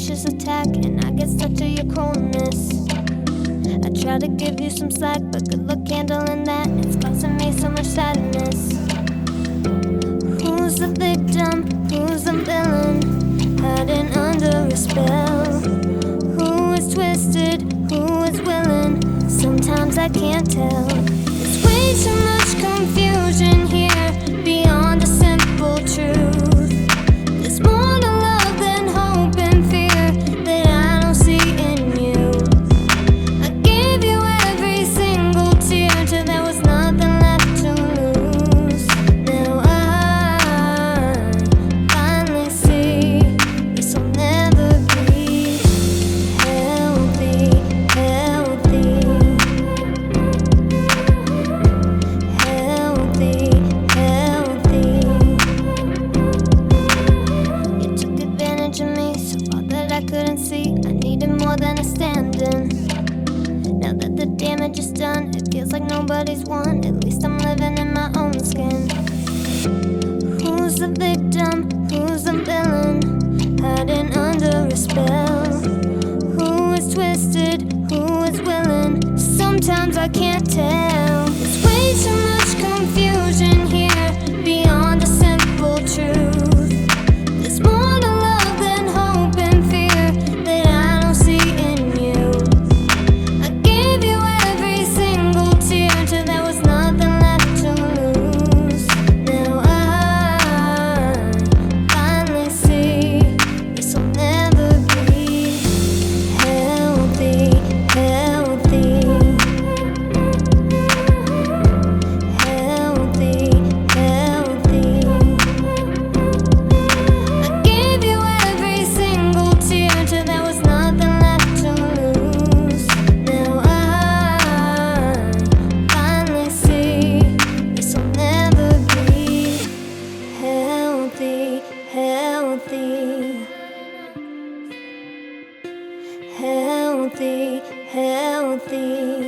vicious attack, and I get stuck to your coldness. I try to give you some slack, but good luck handling that. It's causing me so much sadness. Who's the victim? Who's the villain? Hiding under a spell. Who is twisted? Who is willing? Sometimes I can't tell. There's way too much confusion here, beyond a simple truth. There's more to love than hope and fear that I don't see in you. I gave you every single tear till there was nothing left to lose. Now I finally see this will never be healthy, healthy, healthy, healthy. You took advantage of me so far that I couldn't see. I needed more than a stand-in. Now that the damage is done, it feels like nobody's won. At least I'm living in my own skin. Who's the victim? Who's the villain? Hiding under a spell. Who is twisted? Who is willing? Sometimes I can't tell. There's way too much confusion here, beyond a simple truth. There's more to love than hope and fear that I don't see in you. I gave you every single tear till there was nothing left to lose. Now I finally see this will never be healthy, healthy, healthy, healthy. I gave you every single tear till there was nothing left to lose. Now I finally see this will never be healthy, healthy, healthy, healthy.